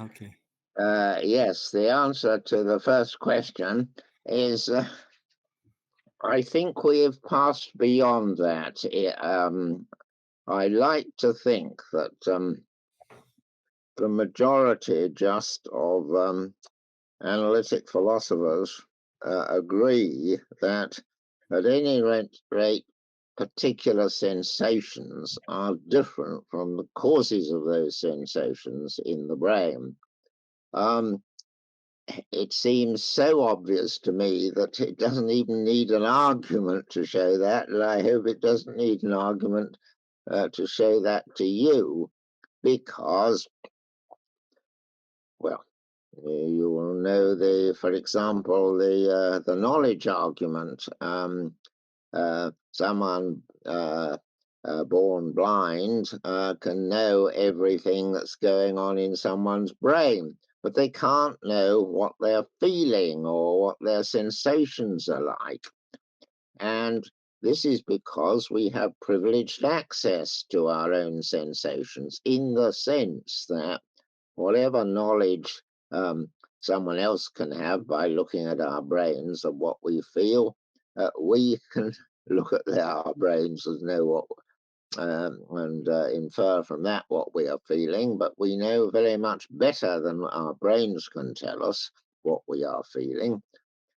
Okay. Yes, the answer to the first question is I think we have passed beyond that. I like to think that the majority just of analytic philosophers agree that at any rate, particular sensations are different from the causes of those sensations in the brain. It seems so obvious to me that it doesn't even need an argument to show that, and I hope it doesn't need an argument to show that to you, because, well, you will know for example, the knowledge argument. Someone born blind can know everything that's going on in someone's brain, but they can't know what they're feeling or what their sensations are like. And this is because we have privileged access to our own sensations, in the sense that whatever knowledge someone else can have by looking at our brains and what we feel, we can look at our brains and know what and infer from that what we are feeling, but we know very much better than our brains can tell us what we are feeling.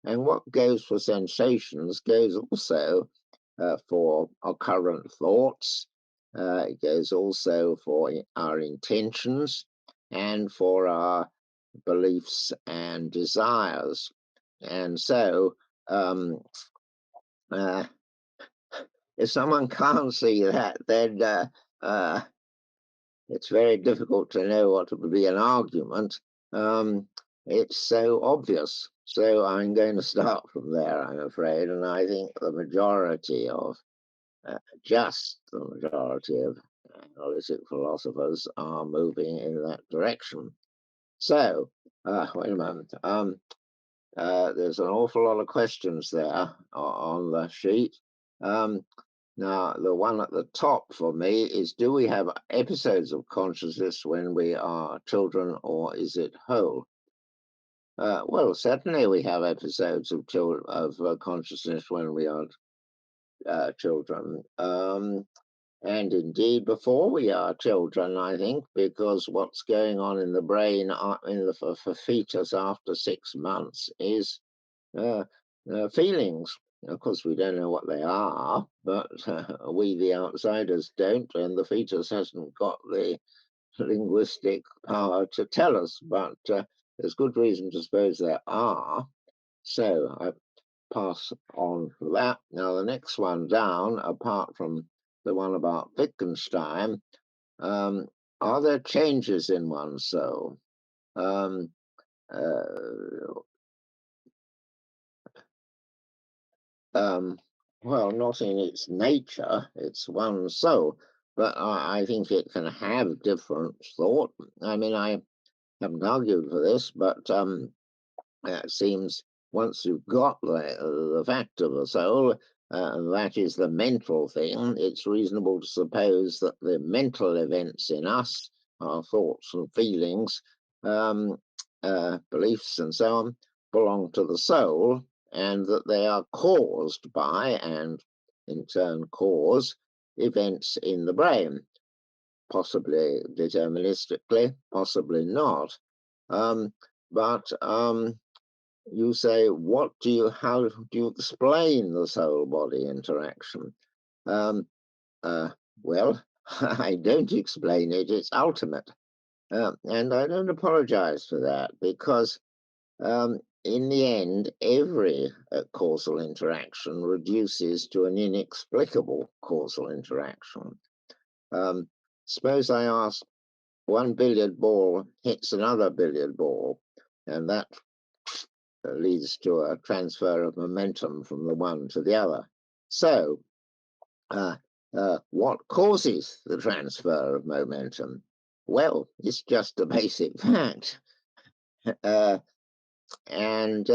And what goes for sensations goes also for our current thoughts. It goes also for our intentions and for our beliefs and desires. And so if someone can't see that, then it's very difficult to know what would be an argument. It's so obvious. So I'm going to start from there, I'm afraid, and I think the majority of analytic philosophers are moving in that direction. So, wait a moment. There's an awful lot of questions there on the sheet. Now, the one at the top for me is, do we have episodes of consciousness when we are children, or is it whole? Well, certainly we have episodes of consciousness when we are children. And indeed, before we are children, I think, because what's going on in the brain for fetus after 6 months is feelings. Of course, we don't know what they are, but we, the outsiders, don't, and the fetus hasn't got the linguistic power to tell us, but there's good reason to suppose there are. So I pass on for that. Now, the next one down, apart from the one about Wittgenstein, are there changes in one's soul? Well, not in its nature, it's one soul, but I think it can have different thought. I mean, I haven't argued for this, but it seems once you've got the fact of the soul, that is the mental thing, it's reasonable to suppose that the mental events in us, our thoughts and feelings, beliefs and so on, belong to the soul, and that they are caused by, and in turn cause, events in the brain, possibly deterministically, possibly not. But you say, how do you explain the soul-body interaction? Well, I don't explain it, it's ultimate. And I don't apologize for that, because in the end, every causal interaction reduces to an inexplicable causal interaction. Suppose I ask, one billiard ball hits another billiard ball, and that leads to a transfer of momentum from the one to the other. So, what causes the transfer of momentum? Well, it's just a basic fact. And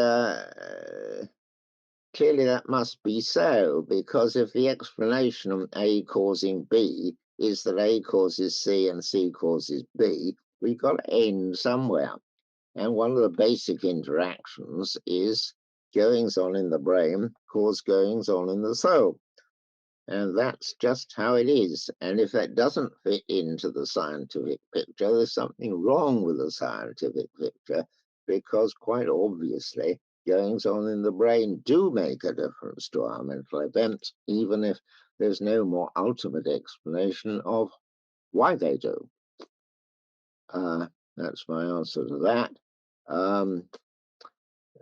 clearly that must be so, because if the explanation of A causing B is that A causes C and C causes B, we've got to end somewhere. And one of the basic interactions is goings on in the brain cause goings on in the soul. And that's just how it is. And if that doesn't fit into the scientific picture, there's something wrong with the scientific picture, because quite obviously, goings on in the brain do make a difference to our mental events, even if there's no more ultimate explanation of why they do. That's my answer to that.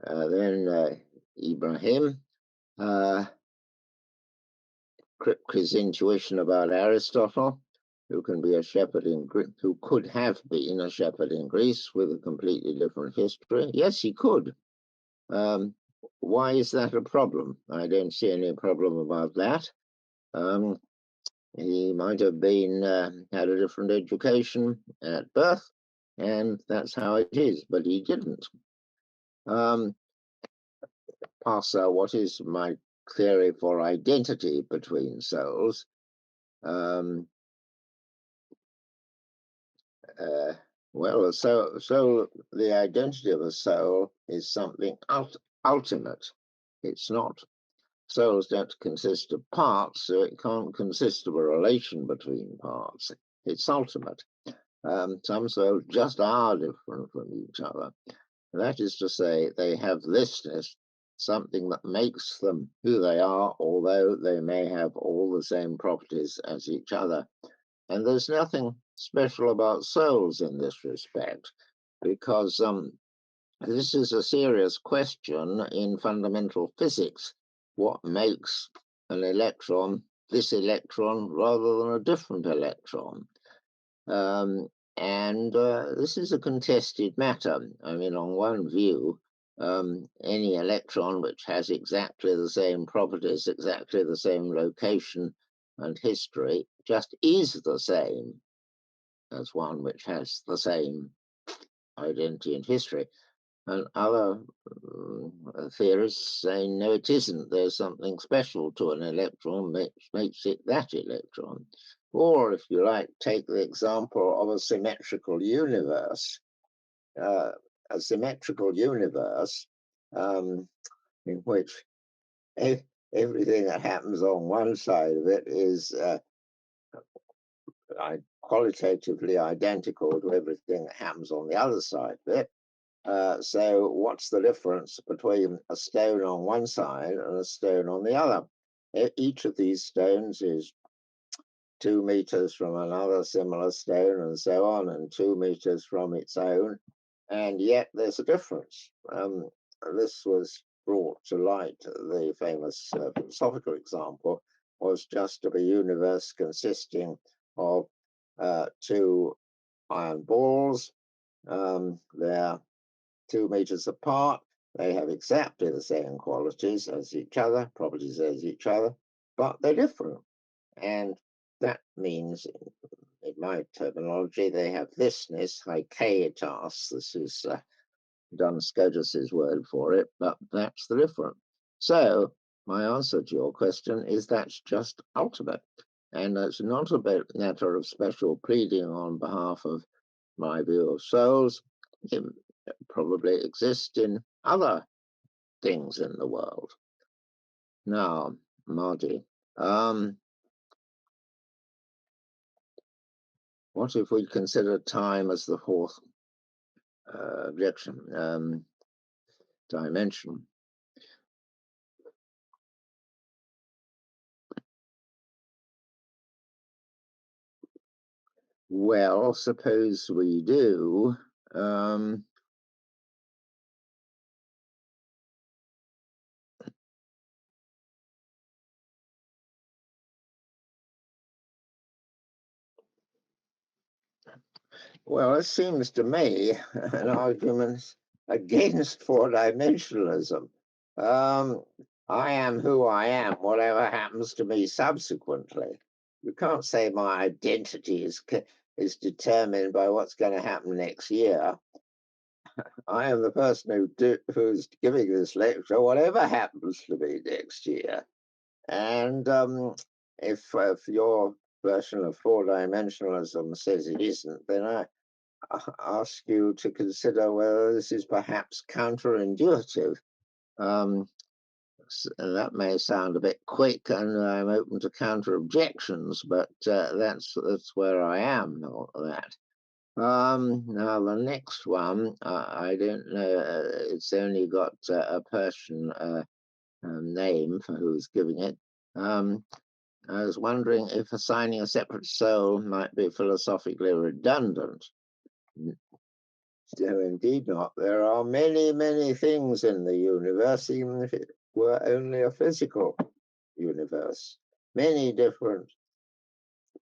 Then Ibrahim. Kripke's intuition about Aristotle, who can be a shepherd in who could have been a shepherd in Greece with a completely different history. Yes, he could. Why is that a problem? I don't see any problem about that. He might have been had a different education at birth, and that's how it is. But he didn't. Parser, what is my theory for identity between souls? Well, so the identity of a soul is something ultimate. It's not. Souls don't consist of parts, so it can't consist of a relation between parts. It's ultimate. Some souls just are different from each other. That is to say, they have thisness, something that makes them who they are, although they may have all the same properties as each other. And there's nothing special about souls in this respect, because this is a serious question in fundamental physics. What makes an electron this electron rather than a different electron? And this is a contested matter. I mean, on one view, any electron which has exactly the same properties, exactly the same location and history, just is the same as one which has the same identity and history. And other theorists say, no, it isn't. There's something special to an electron which makes it that electron. Or, if you like, take the example of a symmetrical universe. A symmetrical universe in which everything that happens on one side of it is qualitatively identical to everything that happens on the other side of it. So what's the difference between a stone on one side and a stone on the other? Each of these stones is 2 meters from another similar stone and so on, and 2 meters from its own, and yet there's a difference. This was brought to light. The famous philosophical example was just of a universe consisting of 2 iron balls. They're 2 meters apart. They have exactly the same qualities as each other, properties as each other, but they're different. And that means, in my terminology, they have thisness, haikaitas. This is Duns Scotus's word for it, but that's the difference. So my answer to your question is that's just ultimate. And it's not a matter of special pleading on behalf of my view of souls. It probably exists in other things in the world. Now, Marty, what if we consider time as the fourth dimension? Well, suppose we do. Well, it seems to me an argument against four-dimensionalism. I am who I am, whatever happens to me subsequently. You can't say my identity is determined by what's going to happen next year. I am the person who's giving this lecture, whatever happens to me next year. And if your version of four-dimensionalism says it isn't, then ask you to consider whether this is perhaps counterintuitive. That may sound a bit quick, and I'm open to counter objections, but that's where I am on that. Now the next one, I don't know. It's only got a Persian name for who's giving it. I was wondering if assigning a separate soul might be philosophically redundant. No, indeed not. There are many, many things in the universe, even if it were only a physical universe. Many different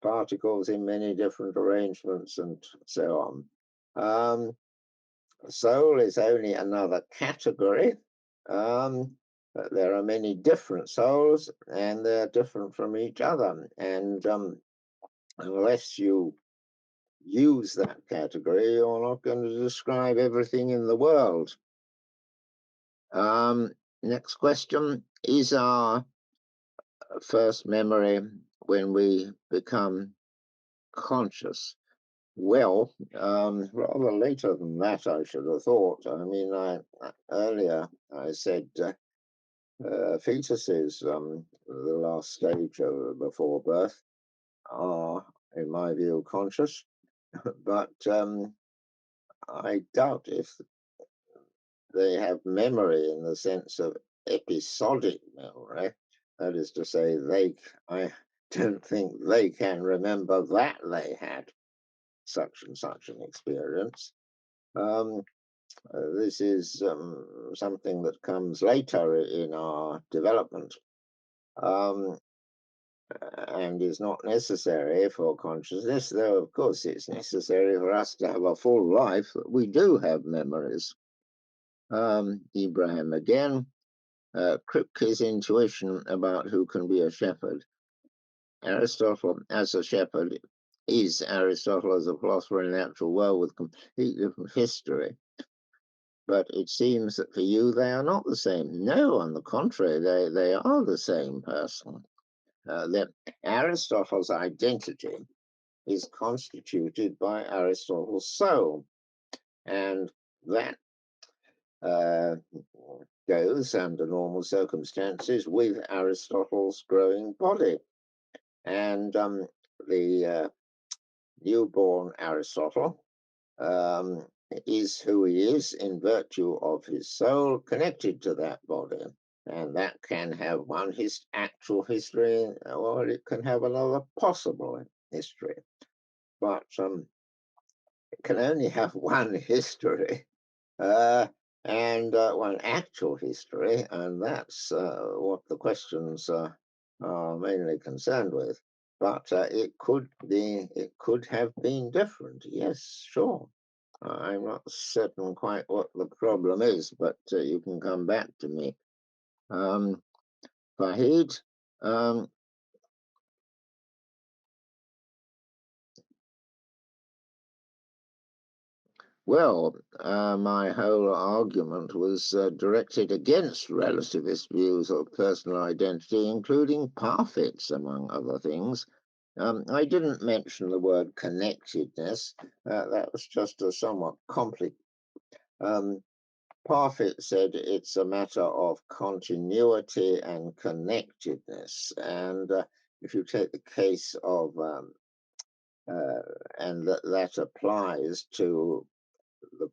particles in many different arrangements and so on. Soul is only another category. But there are many different souls, and they're different from each other. And unless you use that category, you're not going to describe everything in the world. Next question. Is our first memory when we become conscious? Well, rather later than that, I should have thought. I mean, earlier I said fetuses, the last stage before birth, are, in my view, conscious. But I doubt if they have memory in the sense of episodic memory. That is to say, I don't think they can remember that they had such and such an experience. This is something that comes later in our development and is not necessary for consciousness, though, of course, it's necessary for us to have a full life that we do have memories. Ibrahim again. Kripke's intuition about who can be a shepherd. Aristotle as a shepherd is Aristotle as a philosopher in the natural world with completely different history. But it seems that for you they are not the same. No, on the contrary, they are the same person. Aristotle's identity is constituted by Aristotle's soul, and that goes under normal circumstances with Aristotle's growing body. And the newborn Aristotle is who he is in virtue of his soul connected to that body. And that can have one actual history, or it can have another possible history. But it can only have one history. And one actual history, and that's what the questions are mainly concerned with. But it could have been different. Yes, sure. I'm not certain quite what the problem is, but you can come back to me. Fahid, well, my whole argument was directed against relativist views of personal identity, including Parfit's, among other things. I didn't mention the word connectedness. That was just a somewhat complex. Parfit said it's a matter of continuity and connectedness. And if you take the case of, and that applies to the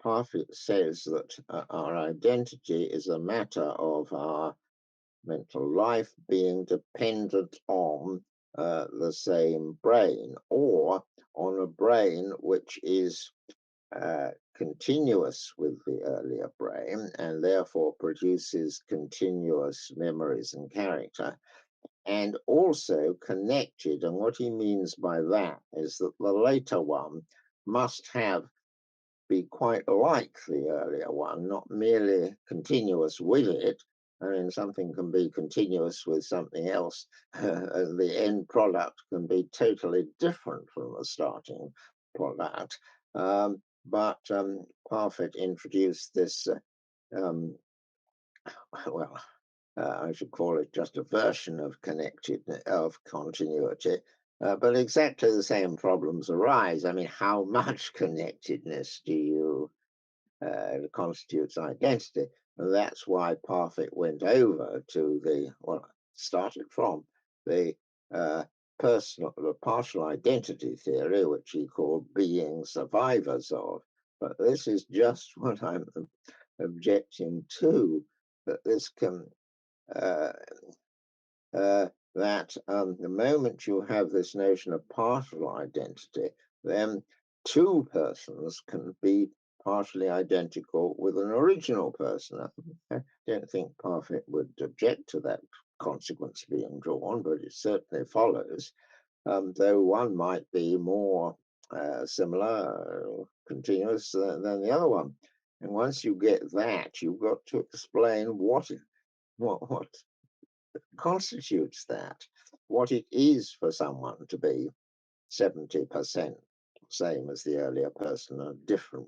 Parfit says that our identity is a matter of our mental life being dependent on the same brain, or on a brain which is continuous with the earlier brain and therefore produces continuous memories and character, and also connected. And what he means by that is that the later one must be quite like the earlier one, not merely continuous with it. I mean, something can be continuous with something else, and the end product can be totally different from the starting product. But Parfit introduced this, well, I should call it just a version of continuity, But exactly the same problems arise. I mean, how much connectedness do you constitutes identity? And that's why Parfit went over to started from the uh, the partial identity theory, which he called being survivors of. But this is just what I'm objecting to, that this can uh, the moment you have this notion of partial identity, then two persons can be partially identical with an original person. I don't think Parfit would object to that consequence being drawn, but it certainly follows, though one might be more similar, continuous than the other one. And once you get that, you've got to explain what constitutes that, what it is for someone to be 70% same as the earlier person, and a different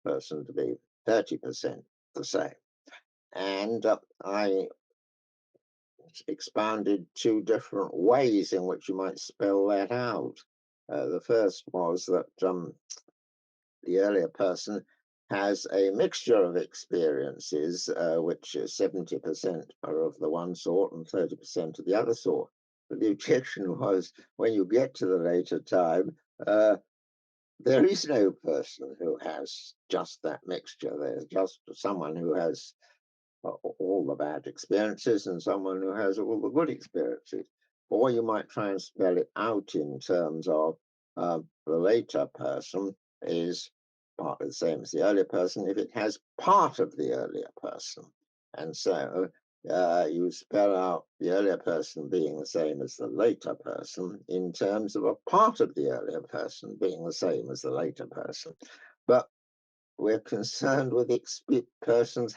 person to be 30% the same. And I expounded two different ways in which you might spell that out. The first was that the earlier person has a mixture of experiences, which 70% are of the one sort and 30% of the other sort. But the objection was when you get to the later time, there is no person who has just that mixture. There's just someone who has all the bad experiences and someone who has all the good experiences. Or you might try and spell it out in terms of the later person is partly the same as the earlier person if it has part of the earlier person. And so you spell out the earlier person being the same as the later person in terms of a part of the earlier person being the same as the later person. But we're concerned with persons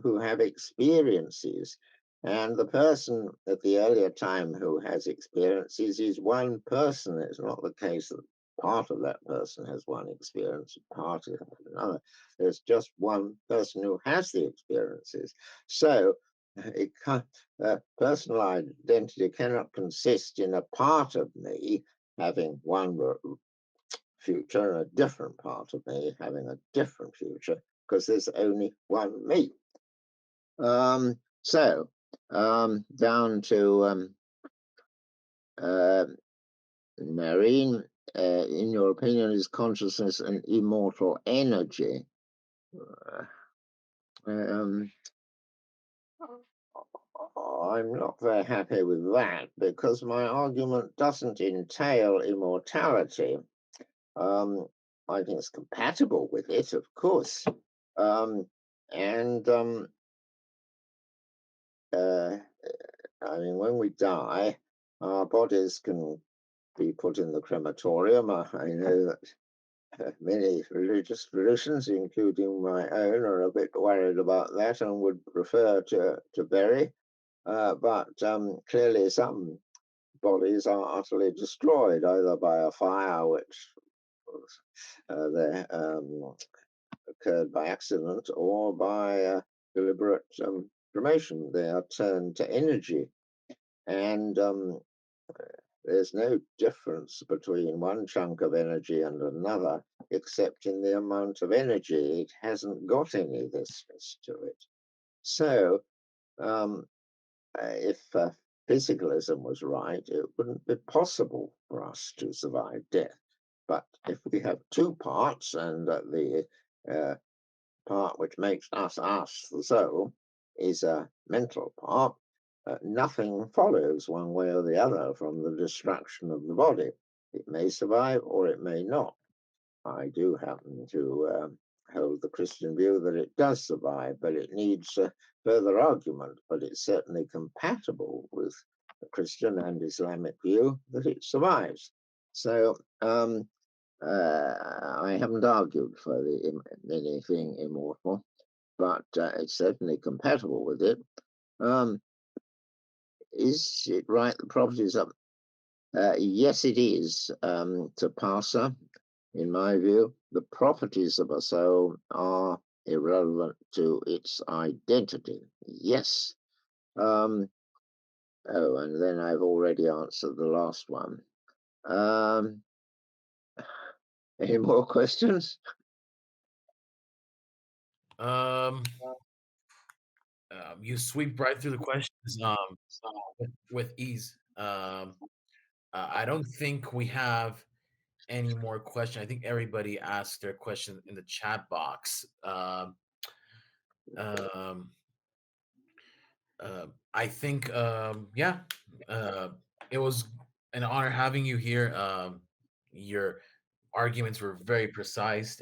who have experiences, and the person at the earlier time who has experiences is one person. It's not the case that part of that person has one experience, part of another. There's just one person who has the experiences. So it can, personal identity cannot consist in a part of me having one future and a different part of me having a different future because there's only one me. So down to uh, Marine, in your opinion, is consciousness an immortal energy? Um, I'm not very happy with that because my argument doesn't entail immortality. Um, I think it's compatible with it, of course. Um, and I mean, when we die, our bodies can be put in the crematorium. I know that many religious traditions, including my own, are a bit worried about that and would prefer to bury. But clearly, some bodies are utterly destroyed either by a fire, which they occurred by accident, or by deliberate cremation. They are turned to energy. And there's no difference between one chunk of energy and another, except in the amount of energy. It hasn't got any viscous to it. So, if physicalism was right, it wouldn't be possible for us to survive death. But if we have two parts, and the part which makes us, the soul, is a mental part, nothing follows one way or the other from the destruction of the body. It may survive or it may not. I do happen to hold the Christian view that it does survive, but it needs further argument. But it's certainly compatible with the Christian and Islamic view that it survives. So I haven't argued for anything immortal, but it's certainly compatible with it. Is it right? The properties of yes, it is. To Parser, in my view, the properties of a soul are irrelevant to its identity. Yes. Oh, and then I've already answered the last one. Um, any more questions? Um, you sweep right through the questions with ease. I don't think we have any more questions. I think everybody asked their question in the chat box. Um, I think, yeah, uh, it was an honor having you here. Your arguments were very precise,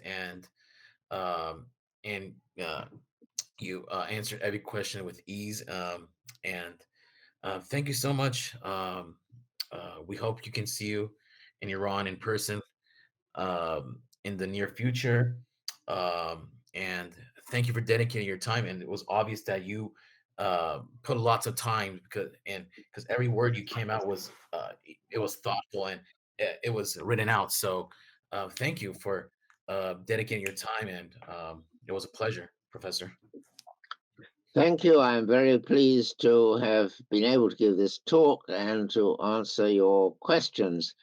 um, and you answered every question with ease. And thank you so much. We hope you can see you in Iran in person in the near future. And thank you for dedicating your time. And it was obvious that you put lots of time because every word you came out was it was thoughtful and it was written out. So thank you for dedicating your time, and it was a pleasure, Professor. Thank you. I'm very pleased to have been able to give this talk and to answer your questions.